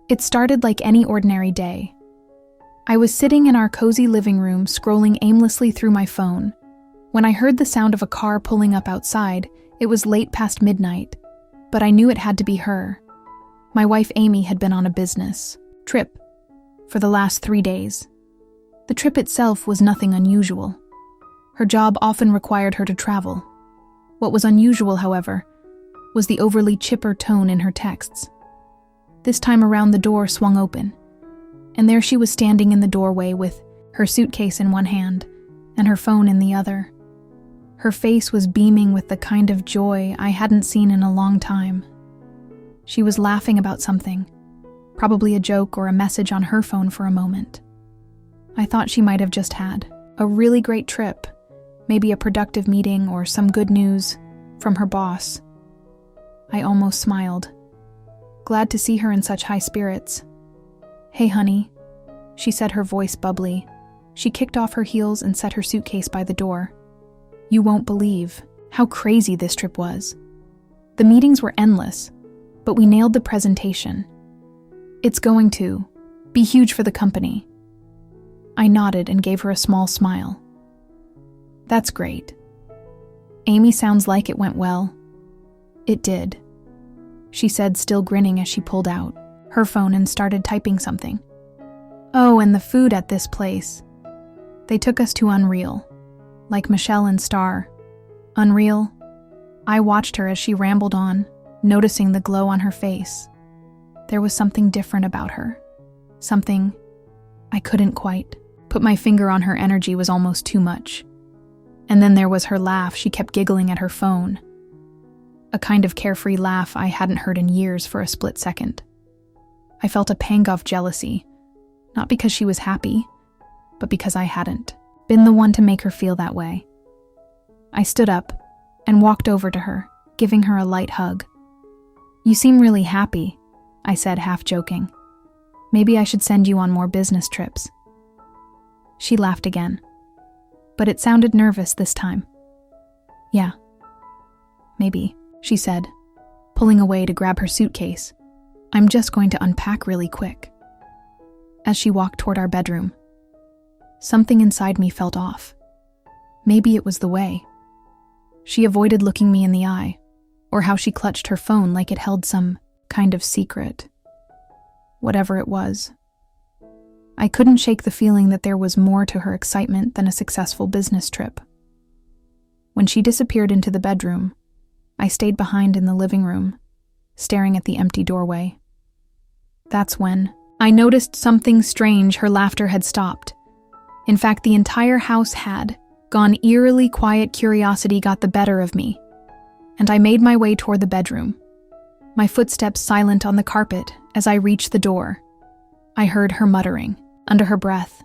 It started like any ordinary day. I was sitting in our cozy living room scrolling aimlessly through my phone. When I heard the sound of a car pulling up outside, it was late past midnight, but I knew it had to be her. My wife Amy had been on a business trip for the last 3 days. The trip itself was nothing unusual. Her job often required her to travel. What was unusual, however, was the overly chipper tone in her texts. This time around, the door swung open, and there she was standing in the doorway with her suitcase in one hand and her phone in the other. Her face was beaming with the kind of joy I hadn't seen in a long time. She was laughing about something, probably a joke or a message on her phone for a moment. I thought she might have just had a really great trip, maybe a productive meeting or some good news from her boss. I almost smiled, glad to see her in such high spirits. "Hey, honey," she said, her voice bubbly. She kicked off her heels and set her suitcase by the door. "You won't believe how crazy this trip was. The meetings were endless, but we nailed the presentation. It's going to be huge for the company." I nodded and gave her a small smile. "That's great. Amy sounds like it went well." "It did," she said, still grinning as she pulled out her phone and started typing something. "Oh, and the food at this place. They took us to Unreal, like Michelle and Star." "Unreal?" I watched her as she rambled on, noticing the glow on her face. There was something different about her. Something I couldn't quite put my finger on. Her energy was almost too much. And then there was her laugh. She kept giggling at her phone. A kind of carefree laugh I hadn't heard in years for a split second. I felt a pang of jealousy, not because she was happy, but because I hadn't been the one to make her feel that way. I stood up and walked over to her, giving her a light hug. "You seem really happy," I said, half joking. "Maybe I should send you on more business trips." She laughed again, but it sounded nervous this time. "Yeah, maybe," she said, pulling away to grab her suitcase. "I'm just going to unpack really quick." As she walked toward our bedroom, something inside me felt off. Maybe it was the way she avoided looking me in the eye, or how she clutched her phone like it held some kind of secret. Whatever it was, I couldn't shake the feeling that there was more to her excitement than a successful business trip. When she disappeared into the bedroom, I stayed behind in the living room, staring at the empty doorway. That's when I noticed something strange. Her laughter had stopped. In fact, the entire house had gone eerily quiet. Curiosity got the better of me, and I made my way toward the bedroom, my footsteps silent on the carpet. As I reached the door, I heard her muttering under her breath.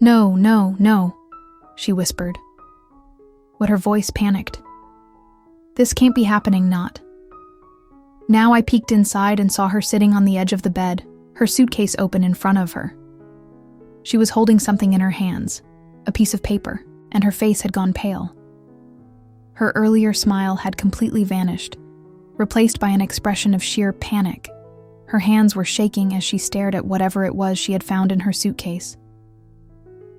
"No, no, no," she whispered, but her voice panicked. "This can't be happening, not." Now I peeked inside and saw her sitting on the edge of the bed, her suitcase open in front of her. She was holding something in her hands, a piece of paper, and her face had gone pale. Her earlier smile had completely vanished, replaced by an expression of sheer panic. Her hands were shaking as she stared at whatever it was she had found in her suitcase.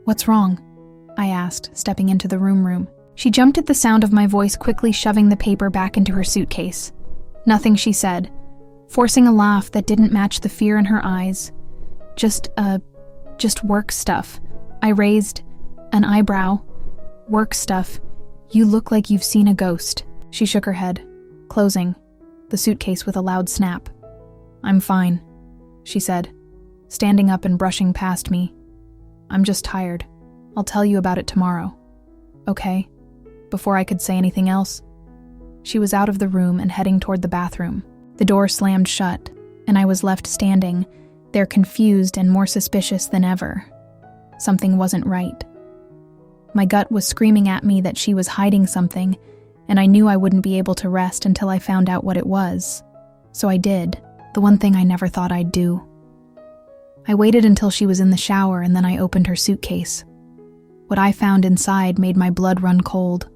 "What's wrong?" I asked, stepping into the room. She jumped at the sound of my voice, quickly shoving the paper back into her suitcase. "Nothing," she said, forcing a laugh that didn't match the fear in her eyes. Just work stuff." I raised an eyebrow. "Work stuff? You look like you've seen a ghost." She shook her head, closing the suitcase with a loud snap. "I'm fine," she said, standing up and brushing past me. "I'm just tired. I'll tell you about it tomorrow. Okay?" Before I could say anything else, she was out of the room and heading toward the bathroom. The door slammed shut, and I was left standing there, confused and more suspicious than ever. Something wasn't right. My gut was screaming at me that she was hiding something, and I knew I wouldn't be able to rest until I found out what it was. So I did, the one thing I never thought I'd do. I waited until she was in the shower, and then I opened her suitcase. What I found inside made my blood run cold.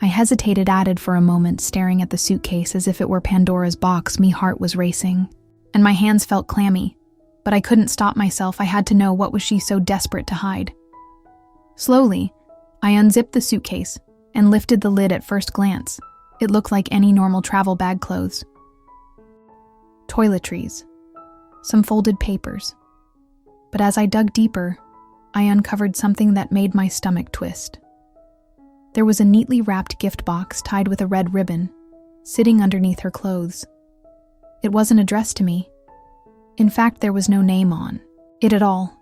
I hesitated for a moment, staring at the suitcase as if it were Pandora's box. My heart was racing, and my hands felt clammy, but I couldn't stop myself. I had to know what was she so desperate to hide. Slowly, I unzipped the suitcase and lifted the lid. At first glance, it looked like any normal travel bag. Clothes, toiletries, some folded papers. But as I dug deeper, I uncovered something that made my stomach twist. There was a neatly wrapped gift box tied with a red ribbon, sitting underneath her clothes. It wasn't addressed to me. In fact, there was no name on it at all.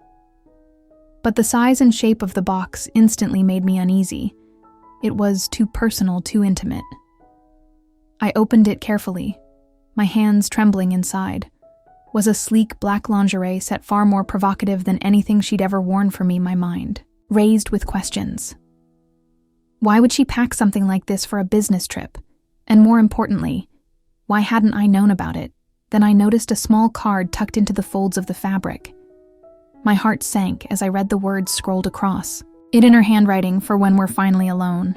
But the size and shape of the box instantly made me uneasy. It was too personal, too intimate. I opened it carefully, my hands trembling inside. Was a sleek black lingerie set far more provocative than anything she'd ever worn for me. My mind raised with questions. Why would she pack something like this for a business trip? And more importantly, why hadn't I known about it? Then I noticed a small card tucked into the folds of the fabric. My heart sank as I read the words scrolled across, it in her handwriting for when we're finally alone.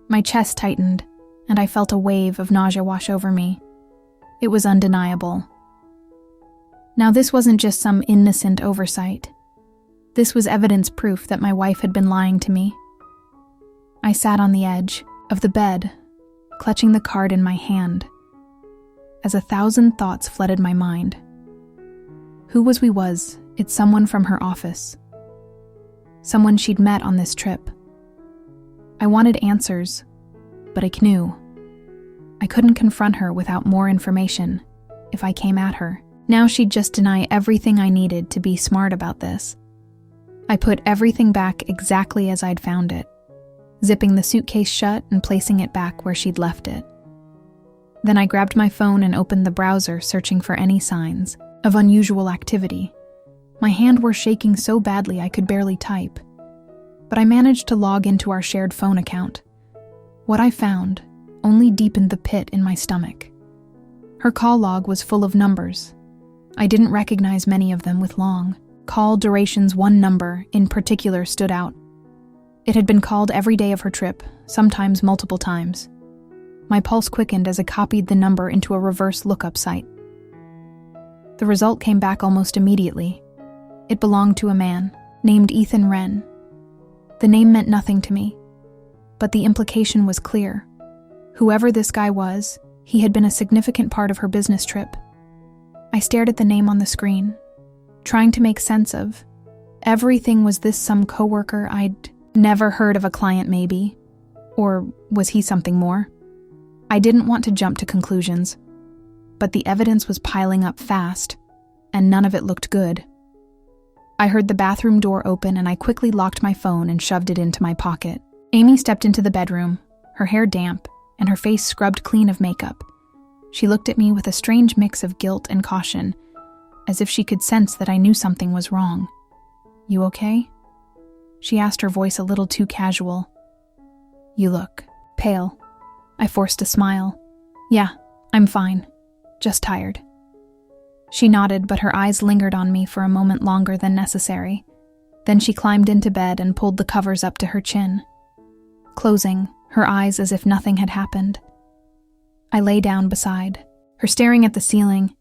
My chest tightened, and I felt a wave of nausea wash over me. It was undeniable. Now, this wasn't just some innocent oversight. This was evidence proof that my wife had been lying to me. I sat on the edge of the bed, clutching the card in my hand, as 1,000 thoughts flooded my mind. Who was we? Was it someone from her office? Someone she'd met on this trip? I wanted answers, but I knew I couldn't confront her without more information if I came at her. Now she'd just deny everything I needed to be smart about this. I put everything back exactly as I'd found it, zipping the suitcase shut and placing it back where she'd left it. Then I grabbed my phone and opened the browser, searching for any signs of unusual activity. My hand were shaking so badly I could barely type, but I managed to log into our shared phone account. What I found only deepened the pit in my stomach. Her call log was full of numbers. I didn't recognize many of them with long call durations. One number in particular stood out. It had been called every day of her trip, sometimes multiple times. My pulse quickened as I copied the number into a reverse lookup site. The result came back almost immediately. It belonged to a man named Ethan Wren. The name meant nothing to me, but the implication was clear. Whoever this guy was, he had been a significant part of her business trip. I stared at the name on the screen, trying to make sense of everything. Was this some coworker I'd never heard of? A client, maybe? Or was he something more? I didn't want to jump to conclusions, but the evidence was piling up fast, and none of it looked good. I heard the bathroom door open, and I quickly locked my phone and shoved it into my pocket. Amy stepped into the bedroom, her hair damp, and her face scrubbed clean of makeup. She looked at me with a strange mix of guilt and caution, as if she could sense that I knew something was wrong. "You okay?" she asked, her voice a little too casual. "You look pale." I forced a smile. "Yeah, I'm fine. Just tired." She nodded, but her eyes lingered on me for a moment longer than necessary. Then she climbed into bed and pulled the covers up to her chin, closing her eyes as if nothing had happened. I lay down beside her, staring at the ceiling,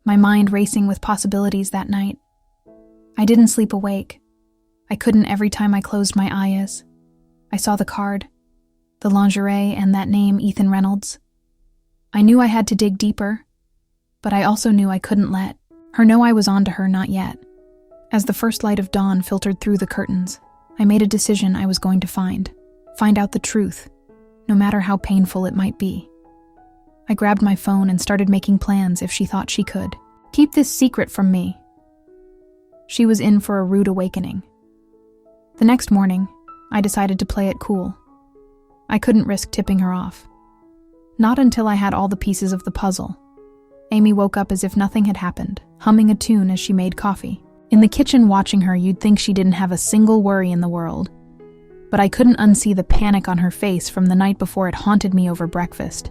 my mind racing with possibilities that night. I didn't sleep awake. I couldn't every time I closed my eyes. I saw the card, the lingerie, and that name, Ethan Reynolds. I knew I had to dig deeper, but I also knew I couldn't let her know I was onto her. Not yet. As the first light of dawn filtered through the curtains, I made a decision. I was going to find out the truth, no matter how painful it might be. I grabbed my phone and started making plans if she thought she could keep this secret from me. She was in for a rude awakening. The next morning, I decided to play it cool. I couldn't risk tipping her off. Not until I had all the pieces of the puzzle. Amy woke up as if nothing had happened, humming a tune as she made coffee. In the kitchen watching her, you'd think she didn't have a single worry in the world. But I couldn't unsee the panic on her face from the night before. It haunted me over breakfast.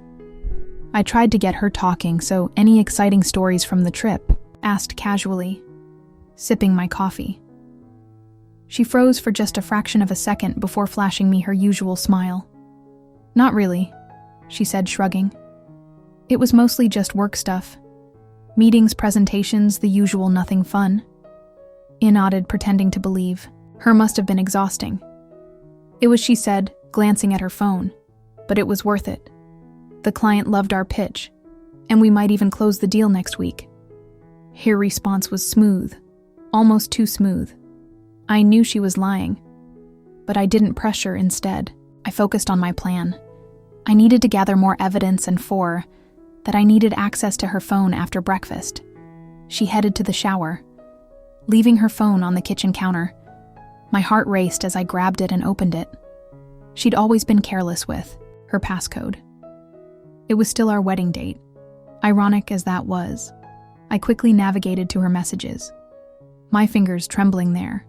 I tried to get her talking, so any exciting stories from the trip? Asked casually, sipping my coffee. She froze for just a fraction of a second before flashing me her usual smile. "Not really," she said, shrugging. "It was mostly just work stuff. Meetings, presentations, the usual nothing fun. I nodded, pretending to believe. Her must have been exhausting. It was, she said, glancing at her phone. But it was worth it. The client loved our pitch, and we might even close the deal next week. Her response was smooth, almost too smooth. I knew she was lying, but I didn't pressure. Instead, I focused on my plan. I needed to gather more evidence, and that I needed access to her phone after breakfast. She headed to the shower, leaving her phone on the kitchen counter. My heart raced as I grabbed it and opened it. She'd always been careless with her passcode. It was still our wedding date. Ironic as that was, I quickly navigated to her messages, my fingers trembling there.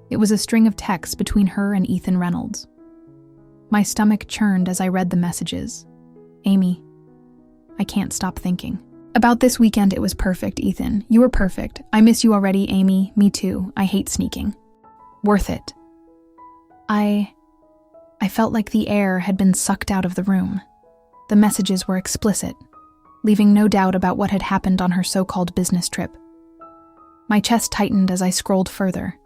It was a string of texts between her and Ethan Reynolds. My stomach churned as I read the messages. Amy, I can't stop thinking. About this weekend, it was perfect, Ethan. You were perfect. I miss you already, Amy. Me too. I hate sneaking. Worth it. I felt like the air had been sucked out of the room. The messages were explicit, leaving no doubt about what had happened on her so-called business trip. My chest tightened as I scrolled further,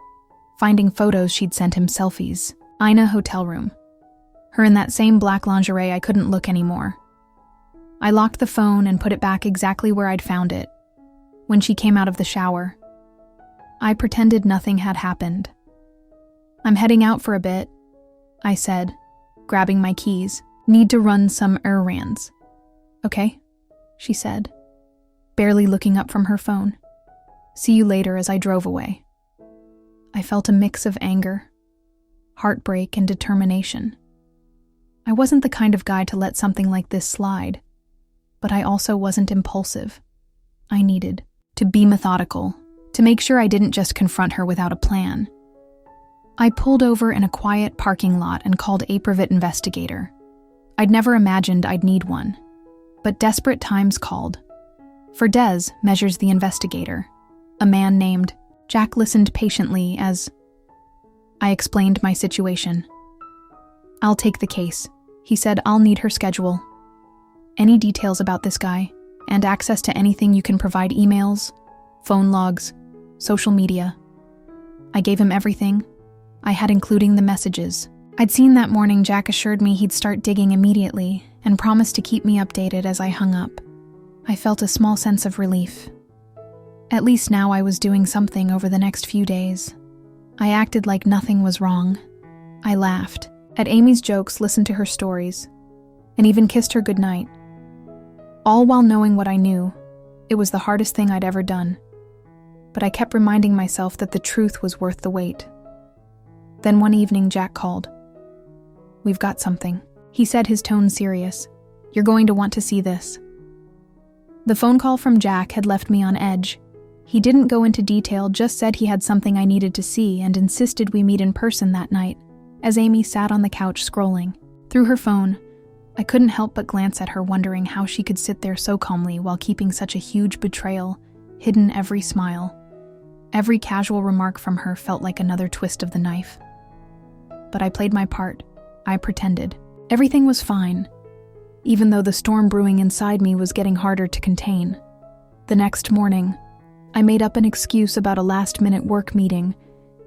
finding photos she'd sent him, selfies. Ina hotel room. Her in that same black lingerie. I couldn't look anymore. I locked the phone and put it back exactly where I'd found it. When she came out of the shower, I pretended nothing had happened. I'm heading out for a bit, I said, grabbing my keys. Need to run some errands. Okay, she said, barely looking up from her phone. See you later. As I drove away, I felt a mix of anger, heartbreak, and determination. I wasn't the kind of guy to let something like this slide, but I also wasn't impulsive. I needed to be methodical, to make sure I didn't just confront her without a plan. I pulled over in a quiet parking lot and called a private investigator. I'd never imagined I'd need one, but desperate times called. For Des measures the investigator, a man named Jack listened patiently as I explained my situation. I'll take the case, he said. I'll need her schedule. Any details about this guy, and access to anything you can provide, emails, phone logs, social media. I gave him everything I had, including the messages I'd seen that morning. Jack assured me he'd start digging immediately and promised to keep me updated. As I hung up, I felt a small sense of relief. At least now I was doing something over the next few days. I acted like nothing was wrong. I laughed at Amy's jokes, listened to her stories, and even kissed her goodnight. All while knowing what I knew, it was the hardest thing I'd ever done. But I kept reminding myself that the truth was worth the wait. Then one evening, Jack called. We've got something, he said, his tone serious. You're going to want to see this. The phone call from Jack had left me on edge. He didn't go into detail, just said he had something I needed to see and insisted we meet in person that night. As Amy sat on the couch scrolling through her phone, I couldn't help but glance at her, wondering how she could sit there so calmly while keeping such a huge betrayal hidden. Every smile, every casual remark from her felt like another twist of the knife. But I played my part. I pretended everything was fine, even though the storm brewing inside me was getting harder to contain. The next morning, I made up an excuse about a last-minute work meeting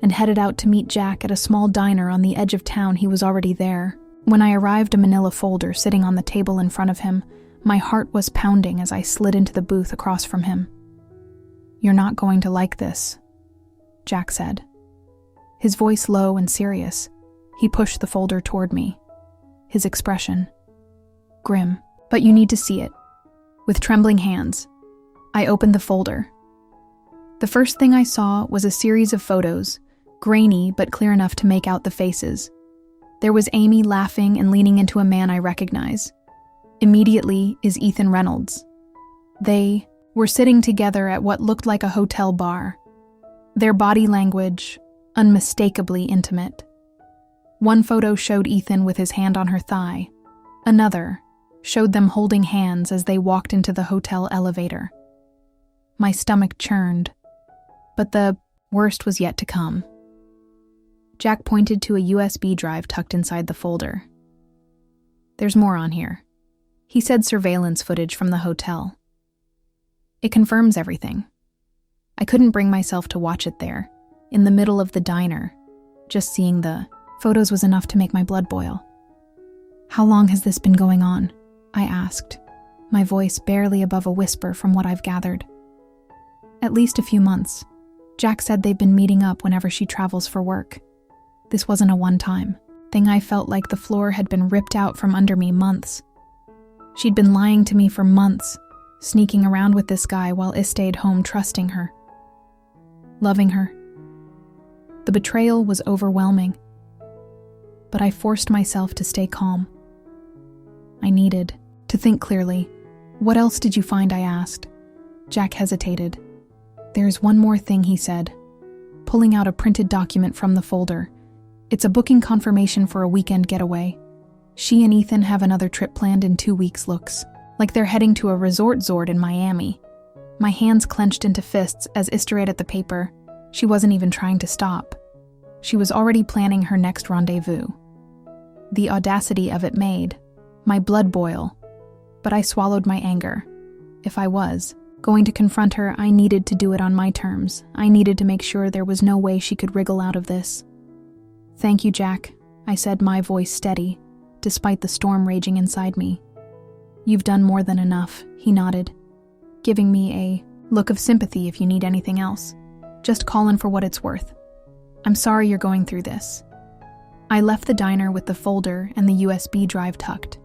and headed out to meet Jack at a small diner on the edge of town. He was already there. When I arrived, a manila folder sitting on the table in front of him, my heart was pounding as I slid into the booth across from him. You're not going to like this, Jack said. His voice low and serious. He pushed the folder toward me, his expression grim. But you need to see it. With trembling hands, I opened the folder. The first thing I saw was a series of photos, grainy but clear enough to make out the faces. There was Amy laughing and leaning into a man I recognize. Immediately is Ethan Reynolds. They were sitting together at what looked like a hotel bar, their body language unmistakably intimate. One photo showed Ethan with his hand on her thigh. Another showed them holding hands as they walked into the hotel elevator. My stomach churned, but the worst was yet to come. Jack pointed to a USB drive tucked inside the folder. There's more on here, he said, surveillance footage from the hotel. It confirms everything. I couldn't bring myself to watch it there, in the middle of the diner. Just seeing the photos was enough to make my blood boil. How long has this been going on? I asked, my voice barely above a whisper from what I've gathered. At least a few months. Jack said they've been meeting up whenever she travels for work. This wasn't a one-time thing. I felt like the floor had been ripped out from under me months. She'd been lying to me for months, sneaking around with this guy while I stayed home trusting her, loving her. The betrayal was overwhelming, but I forced myself to stay calm. I needed to think clearly. What else did you find? I asked. Jack hesitated. There's one more thing, he said, pulling out a printed document from the folder. It's a booking confirmation for a weekend getaway. She and Ethan have another trip planned in 2 weeks. Looks like they're heading to a resort in Miami. My hands clenched into fists as I read at the paper. She wasn't even trying to stop. She was already planning her next rendezvous. The audacity of it made my blood boil, but I swallowed my anger. If I was going to confront her, I needed to do it on my terms. I needed to make sure there was no way she could wriggle out of this. Thank you, Jack, I said, my voice steady, despite the storm raging inside me. You've done more than enough, he nodded, giving me a look of sympathy. If you need anything else, just call in for what it's worth. I'm sorry you're going through this. I left the diner with the folder and the USB drive tucked.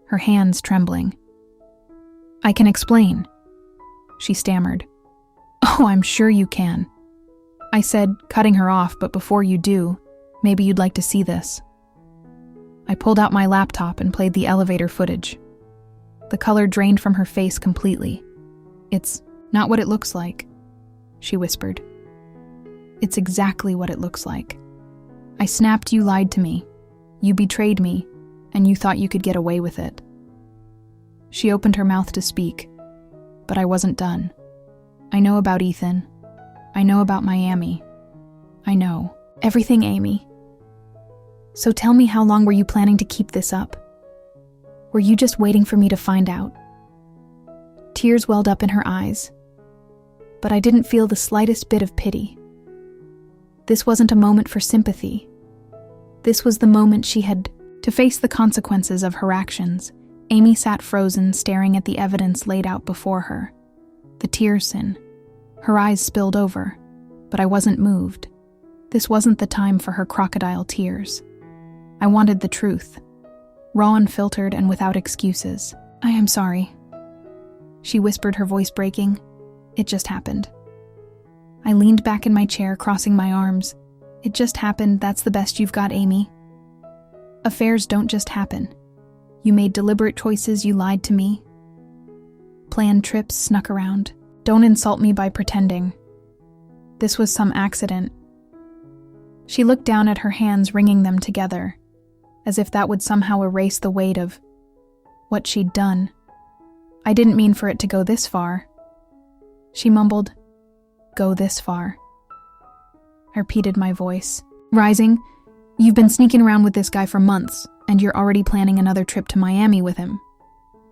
Her hands trembling. "I can explain," she stammered. "Oh, I'm sure you can," I said, cutting her off, "but before you do, maybe you'd like to see this." I pulled out my laptop and played the elevator footage. The color drained from her face completely. "It's not what it looks like," she whispered. "It's exactly what it looks like. I snapped, you lied to me. You betrayed me, and you thought you could get away with it." She opened her mouth to speak, but I wasn't done. "I know about Ethan. I know about Miami. I know everything, Amy. So tell me, how long were you planning to keep this up? Were you just waiting for me to find out?" Tears welled up in her eyes, but I didn't feel the slightest bit of pity. This wasn't a moment for sympathy. This was the moment she had to face the consequences of her actions. Amy sat frozen, staring at the evidence laid out before her. The Tierson. Her eyes spilled over, but I wasn't moved. This wasn't the time for her crocodile tears. I wanted the truth, raw, unfiltered, and without excuses. "I am sorry," she whispered, her voice breaking. "It just happened." I leaned back in my chair, crossing my arms. "It just happened, that's the best you've got, Amy. Affairs don't just happen. You made deliberate choices, you lied to me. Planned trips, snuck around. Don't insult me by pretending. This was some accident." She looked down at her hands, wringing them together, as if that would somehow erase the weight of what she'd done. "I didn't mean for it to go this far," she mumbled. "Go this far." I repeated, my voice rising. "You've been sneaking around with this guy for months, and you're already planning another trip to Miami with him.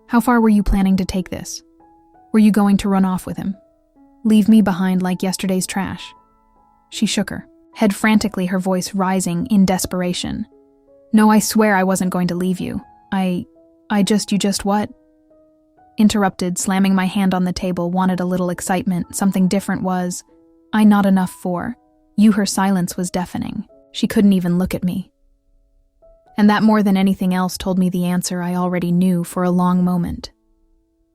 How far were you planning to take this? Were you going to run off with him? Leave me behind like yesterday's trash?" She shook her head frantically, her voice rising in desperation. "No, I swear I wasn't going to leave you. You just what?" Interrupted, slamming my hand on the table, wanted a little excitement, something different was, "I not enough for you." Her silence was deafening. She couldn't even look at me. And that, more than anything else, told me the answer I already knew for a long moment.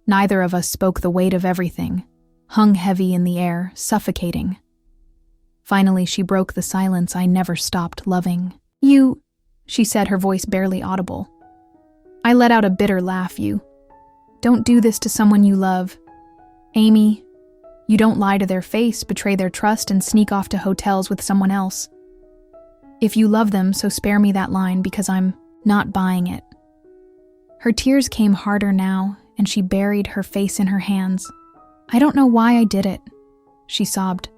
Neither of us spoke. The weight of everything hung heavy in the air, suffocating. Finally, she broke the silence I never stopped loving. "You," she said, her voice barely audible. I let out a bitter laugh. "You don't do this to someone you love. Amy, you don't lie to their face, betray their trust, and sneak off to hotels with someone else. If you love them, so spare me that line, because I'm not buying it." Her tears came harder now, and she buried her face in her hands. "I don't know why I did it," she sobbed.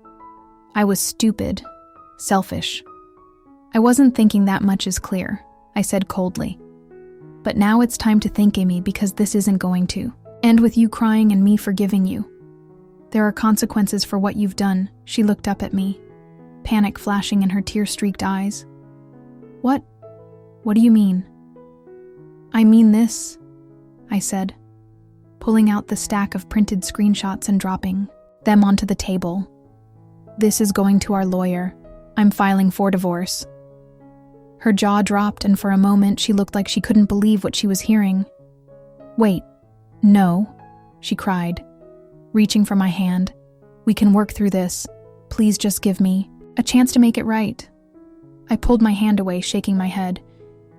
"I was stupid, selfish. I wasn't thinking, that much is clear," I said coldly. "But now it's time to think, Amy, because this isn't going to end with you crying and me forgiving you. There are consequences for what you've done." She looked up at me, panic flashing in her tear-streaked eyes. What do you mean?" "I mean this," I said, pulling out the stack of printed screenshots and dropping them onto the table. "This is going to our lawyer. I'm filing for divorce." Her jaw dropped, and for a moment she looked like she couldn't believe what she was hearing. "Wait, no," she cried, reaching for my hand. "We can work through this. Please just give me a chance to make it right." I pulled my hand away, shaking my head.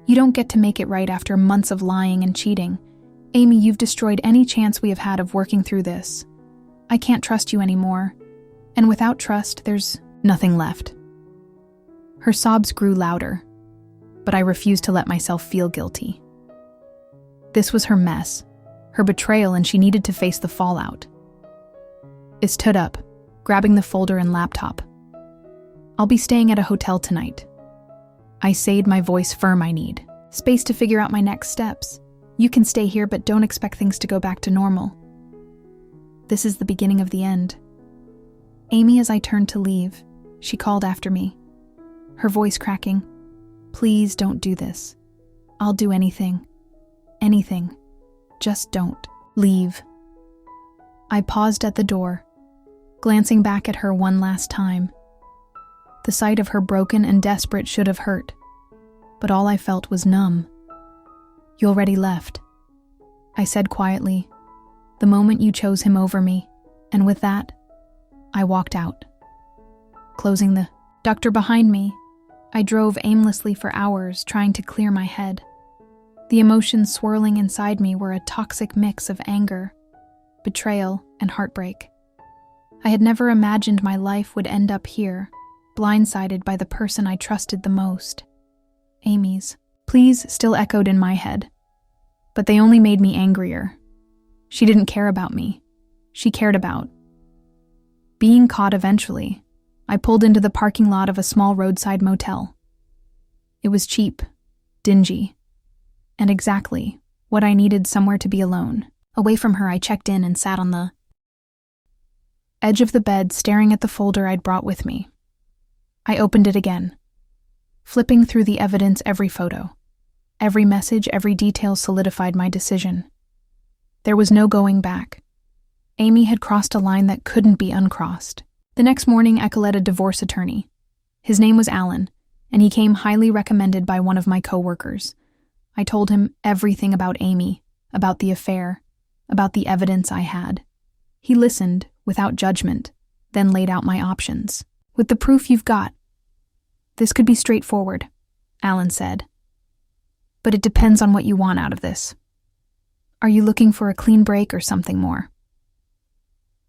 "You don't get to make it right after months of lying and cheating. Amy, you've destroyed any chance we have had of working through this. I can't trust you anymore. And without trust, there's nothing left." Her sobs grew louder, but I refused to let myself feel guilty. This was her mess, her betrayal, and she needed to face the fallout. I stood up, grabbing the folder and laptop. "I'll be staying at a hotel tonight." I said, my voice firm. "I need Space to figure out my next steps. You can stay here, but don't expect things to go back to normal. This is the beginning of the end. Amy, as I turned to leave, she called after me, her voice cracking. Please don't do this. I'll do anything. Anything. Just don't. Leave. I paused at the door, glancing back at her one last time. The sight of her broken and desperate should have hurt, but all I felt was numb. You already left, I said quietly, the moment you chose him over me, and with that, I walked out. Closing the doctor behind me, I drove aimlessly for hours, trying to clear my head. The emotions swirling inside me were a toxic mix of anger, betrayal, and heartbreak. I had never imagined my life would end up here, blindsided by the person I trusted the most. Amy's pleas still echoed in my head, but they only made me angrier. She didn't care about me. She cared about being caught eventually. I pulled into the parking lot of a small roadside motel. It was cheap, dingy, and exactly what I needed, somewhere to be alone. Away from her, I checked in and sat on the edge of the bed, staring at the folder I'd brought with me. I opened it again, flipping through the evidence. Every photo, every message, every detail solidified my decision. There was no going back. Amy had crossed a line that couldn't be uncrossed. The next morning, I called a divorce attorney. His name was Alan, and he came highly recommended by one of my coworkers. I told him everything about Amy, about the affair, about the evidence I had. He listened without judgment, then laid out my options. With the proof you've got, this could be straightforward, Alan said. But it depends on what you want out of this. Are you looking for a clean break or something more?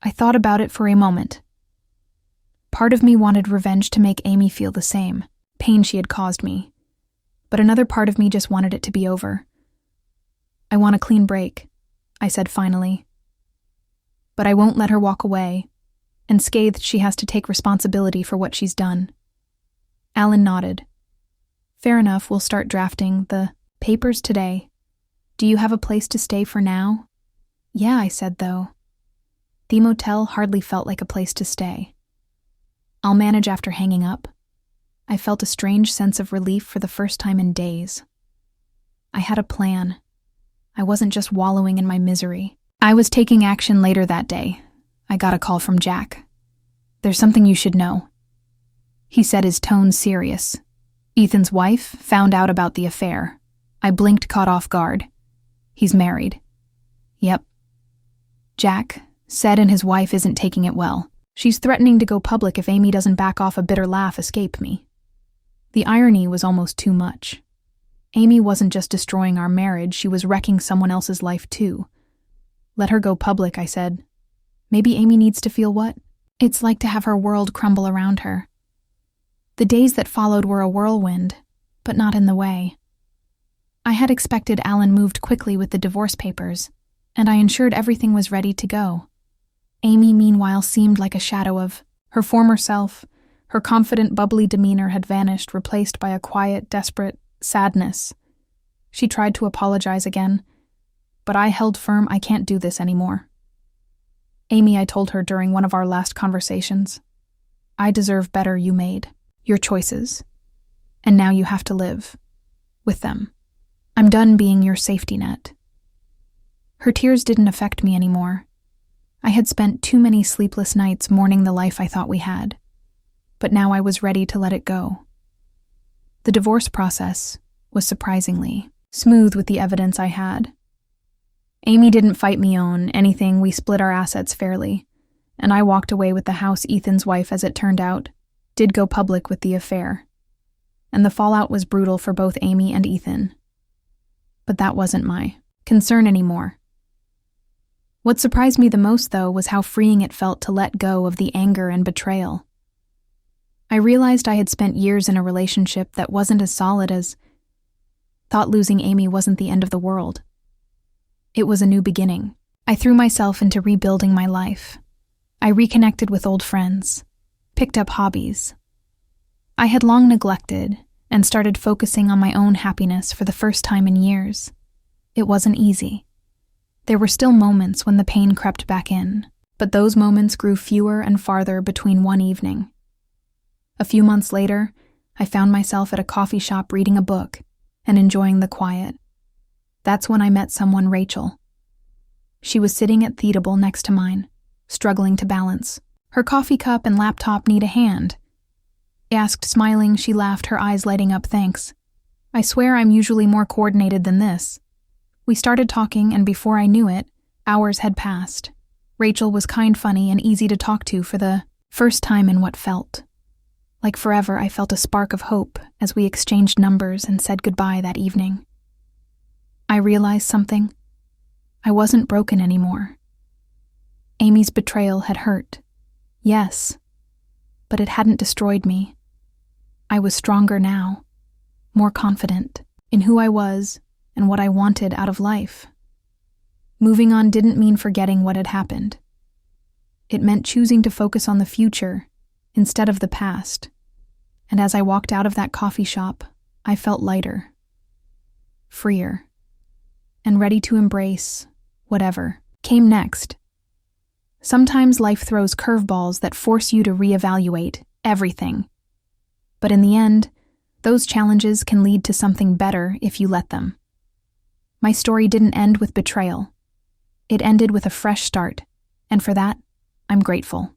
I thought about it for a moment. Part of me wanted revenge to make Amy feel the same pain she had caused me, but another part of me just wanted it to be over. I want a clean break, I said finally. But I won't let her walk away, and scathed, she has to take responsibility for what she's done. Alan nodded. Fair enough, we'll start drafting the papers today. Do you have a place to stay for now? Yeah, I said, though. The motel hardly felt like a place to stay. I'll manage after hanging up. I felt a strange sense of relief for the first time in days. I had a plan. I wasn't just wallowing in my misery. I was taking action. Later that day, I got a call from Jack. There's something you should know, he said, his tone serious. Ethan's wife found out about the affair. I blinked, caught off guard. He's married. Yep. Jack said, and his wife isn't taking it well. She's threatening to go public if Amy doesn't back off. A bitter laugh escaped me. The irony was almost too much. Amy wasn't just destroying our marriage, she was wrecking someone else's life too. Let her go public, I said. Maybe Amy needs to feel what it's like to have her world crumble around her. The days that followed were a whirlwind, but not in the way. I had expected Alan moved quickly with the divorce papers, and I ensured everything was ready to go. Amy, meanwhile, seemed like a shadow of her former self. Her confident, bubbly demeanor had vanished, replaced by a quiet, desperate sadness. She tried to apologize again, but I held firm. I can't do this anymore. Amy, I told her during one of our last conversations, I deserve better. You made your choices, and now you have to live with them. I'm done being your safety net. Her tears didn't affect me anymore. I had spent too many sleepless nights mourning the life I thought we had, but now I was ready to let it go. The divorce process was surprisingly smooth with the evidence I had. Amy didn't fight me on anything. We split our assets fairly, and I walked away with the house. Ethan's wife, as it turned out, did go public with the affair, and the fallout was brutal for both Amy and Ethan. But that wasn't my concern anymore. What surprised me the most, though, was how freeing it felt to let go of the anger and betrayal. I realized I had spent years in a relationship that wasn't as solid as thought. Losing Amy wasn't the end of the world. It was a new beginning. I threw myself into rebuilding my life. I reconnected with old friends, picked up hobbies I had long neglected, and started focusing on my own happiness for the first time in years. It wasn't easy. There were still moments when the pain crept back in, but those moments grew fewer and farther between one evening. A few months later, I found myself at a coffee shop reading a book and enjoying the quiet. That's when I met someone, Rachel. She was sitting at the table next to mine, struggling to balance. Her coffee cup and laptop need a hand. I asked, smiling. She laughed, her eyes lighting up. Thanks. I swear I'm usually more coordinated than this. We started talking, and before I knew it, hours had passed. Rachel was kind, funny, and easy to talk to for the first time in what felt like forever. I felt a spark of hope as we exchanged numbers and said goodbye that evening. I realized something. I wasn't broken anymore. Amy's betrayal had hurt. Yes, but it hadn't destroyed me. I was stronger now, more confident in who I was and what I wanted out of life. Moving on didn't mean forgetting what had happened. It meant choosing to focus on the future instead of the past. And as I walked out of that coffee shop, I felt lighter, freer, and ready to embrace whatever came next. Sometimes life throws curveballs that force you to reevaluate everything. But in the end, those challenges can lead to something better if you let them. My story didn't end with betrayal. It ended with a fresh start, and for that, I'm grateful.